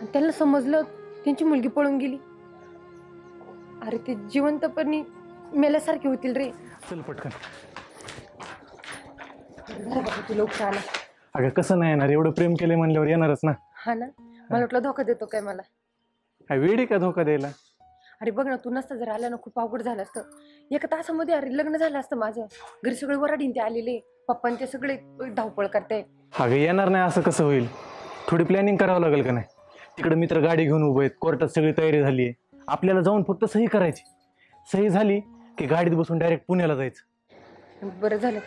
त्यांना समजलं त्यांची मुलगी पळून गेली. अरे ते जिवंतपणी मेल्यासारखे होतील रे. चल पटकन. तू लोक आला. अगं कसं नाही येणार, एवढं प्रेम केले म्हणल्यावर येणारच ना. हा ना, मला वाटलं धोका देतो काय मला. काय वेळ आहे का धोका द्यायला? अरे बघ ना, तू नसता जर आला ना खूप अवघड झालं असतं. एका तासामध्ये अरे लग्न झालं असतं माझं. घरी सगळे वराडीन ते आलेले, पप्पा ते सगळे धावपळ करते. अगं येणार नाही असं कसं होईल? थोडी प्लॅनिंग करावं लागेल का नाही? तिकडे मित्र गाडी घेऊन उभे आहेत, कोर्टात सगळी तयारी झाली आहे. आपल्याला जाऊन फक्त सही करायची. सही झाली की गाडीत बसून डायरेक्ट पुण्याला जायचं. बरं झालं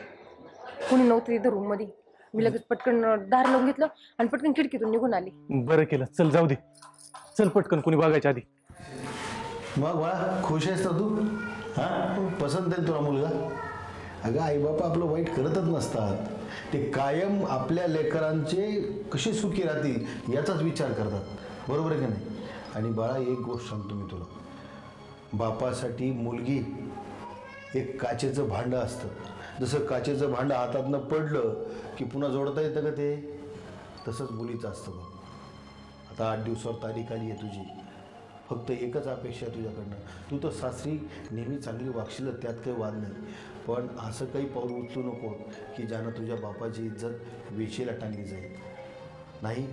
कोणी नव्हतं इथं रूम मध्ये. मी लगेच पटकन दार लावून घेतलं आणि पटकन खिडकीतून निघून आली. बरं केलं, चल जाऊ दे. चल पटकन, कोणी बघायच्या आधी. मग बाळा खुश आहेस ना तू? हां, पसंत आहे तुला मुलगा? अगं आई बापा आपलं वाईट करतच नसतात. ते कायम आपल्या लेकरांचे कसे सुखी राहतील याचाच विचार करतात. बरोबर आहे का नाही? आणि बाळा एक गोष्ट सांगतो मी तुला, बापासाठी मुलगी एक काचेचं भांडं असतं. जसं काचेचं भांडं हातातनं पडलं की पुन्हा जोडता येतं का ते, तसंच मुलीचं असतं बघ. आता 8 दिवसावर तारीख आली आहे तुझी. फक्त एकच अपेक्षा आहे तुझ्याकडनं, तू तर सासरी नेहमी चांगली वागशील, त्यात काही वाद नाही. पण असं काही पाऊल उचलू नको की ज्यानं तुझ्या बापाची इज्जत वेचीला टांगली जाईल. नाही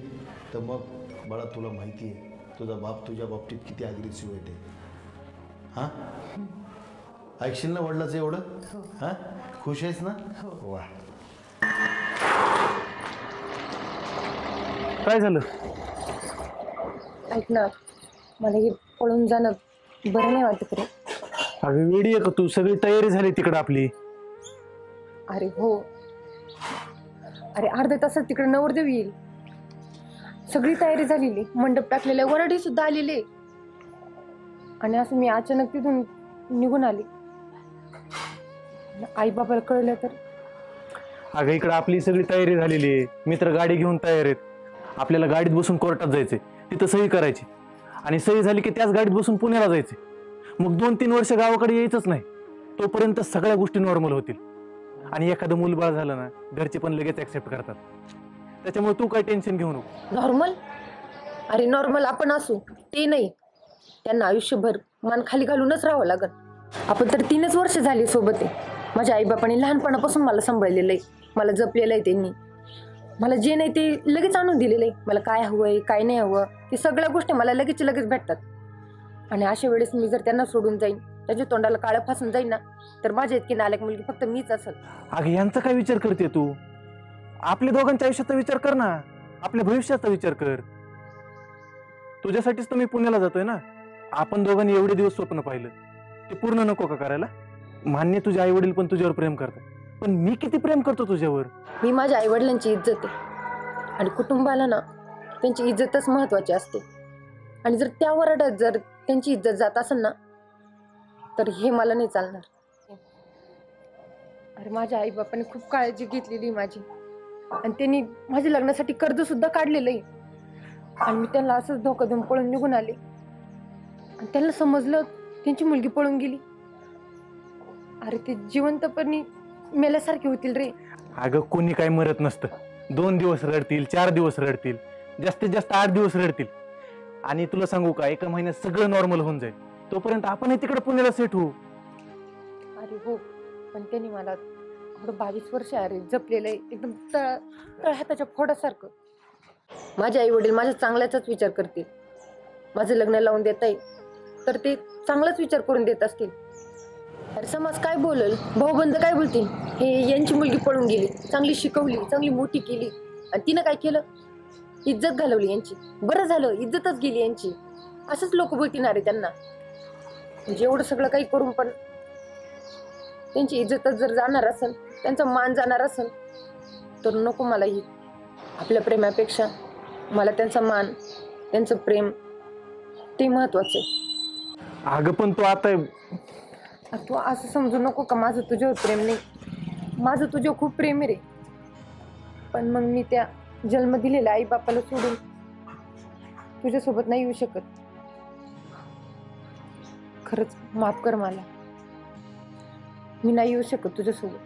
तर मग बाळा तुला माहिती आहे तुझा बाप तुझ्या बाबतीत किती अग्रेसिव्ह आहे ते. हां, ऐकशील ना वडिलाचं एवढं? हां, खुश आहेस ना? वा. काय झालं? ऐक ना, मला हे पळून जाणं बरं नाही वाटत रे. अगं वेडी आहे का तू? सगळी तयारी झाली तिकडं आपली. अरे हो, अरे अर्ध्या तासात तिकडे नवरदेव येईल. सगळी तयारी झालेली, मंडप टाकलेला, वराडी सुद्धा आलेले. आणि असं मी अचानक तिथून निघून आले. आई बाबाला कळलं तर? अगं इकडं आपली सगळी तयारी झालेली आहे. मित्र गाडी घेऊन तयार आहेत. आपल्याला गाडीत बसून कोर्टात जायचंय, तिथं सही करायची. आणि सही झाली की त्याच गाडीत बसून पुण्याला जायचे. मग 2-3 वर्ष गावाकडे यायचंच नाही. तोपर्यंत सगळ्या गोष्टी नॉर्मल होतील. आणि एखादं मूलबाळ झालं ना, घरचे पण लगेच ऍक्सेप्ट करतात. त्याच्यामुळे तू काय टेन्शन घेऊ नको. नॉर्मल? अरे नॉर्मल आपण असू ते नाही, त्यांना आयुष्यभर मान खाली घालूनच राहावं लागल. आपण तर 3च वर्ष झाली सोबत आहे. माझ्या आईबापाने लहानपणापासून मला सांभाळलेलं आहे, मला जपलेलं आहे. त्यांनी मला जे नाही ते लगेच आणून दिलेलं आहे. मला काय हवंय काय नाही हवं ते सगळ्या गोष्टी मला लगेच भेटतात. आणि अशा वेळेस मी जर त्यांना सोडून जाईन, त्याच्या तोंडाला काळं फासून जाईन ना, तर माझ्या इतकी नालायक मुलगी फक्त मीच असेल. अगं यांचा काय विचार करते तू? आपल्या दोघांच्या आयुष्याचा विचार कर ना, आपल्या भविष्याचा विचार कर. तुझ्यासाठीच तर मी पुण्याला जातोय ना. आपण दोघांनी एवढे दिवस स्वप्न पाहिलं, ते पूर्ण नको का करायला? मान्य तुझे आई वडील पण तुझ्यावर प्रेम करतात, पण मी किती प्रेम करतो तुझ्यावर. मी माझ्या आई वडिलांची इज्जत आहे आणि कुटुंबाला ना त्यांची इज्जतच महत्वाची असते. आणि जर त्या वराडात जर त्यांची इज्जत जात असेल ना, तर हे मला नाही चालणार. अरे माझ्या आई बापाने खूप काळजी घेतलेली माझी, आणि त्यांनी माझ्या लग्नासाठी कर्ज सुद्धा काढलेलं आहे. आणि मी त्यांना असंच धोका देऊन पळून निघून आले. आणि त्यांना समजलं त्यांची मुलगी पळून गेली. अरे ते जिवंतपणी मेल्यासारखे होतील रे. अगं कोणी काय मरत नसतं. 2 दिवस रडतील, 4 दिवस रडतील, जास्तीत जास्त 8 दिवस रडतील. आणि तुला सांगू का, 1 महिन्यात सगळं नॉर्मल होऊन जाईल. तोपर्यंत आपणही तिकडे पुण्याला सेट होऊ. अरे हो, पण त्यांनी मला 22 वर्ष अरे जपलेलं आहे, एकदम तळ हाताच्या फोडासारखं. माझे आई वडील माझ्या चांगल्याचाच विचार करतील. माझं लग्न लावून देत आहे तर ते चांगलाच विचार करून देत असतील. अरे समाज काय बोलल, भाऊबंद काय बोलतील, हे यांची मुलगी पळून गेली, चांगली शिकवली, चांगली मोठी केली, आणि तिनं काय केलं, इज्जत घालवली यांची. बरं झालं इज्जतच गेली यांची, असंच लोक बोलतील. अरे त्यांना म्हणजे एवढं सगळं काही करून पण त्यांची इज्जतच जर जाणार असेल, त्यांचा मान जाणार असेल, तर नको मला ही. आपल्या प्रेमापेक्षा मला त्यांचा मान, त्यांचं प्रेम ते महत्वाचं आहे. अगं पण तू आता तू असं समजू नको का माझं तुझ्यावर प्रेम नाही. माझं तुझ्यावर खूप प्रेम आहे रे. पण मग मी त्या जन्म दिलेल्या आई बापाला सोडून तुझ्यासोबत नाही येऊ शकत. खरंच माफ कर मला, मी नाही येऊ शकत तुझ्यासोबत.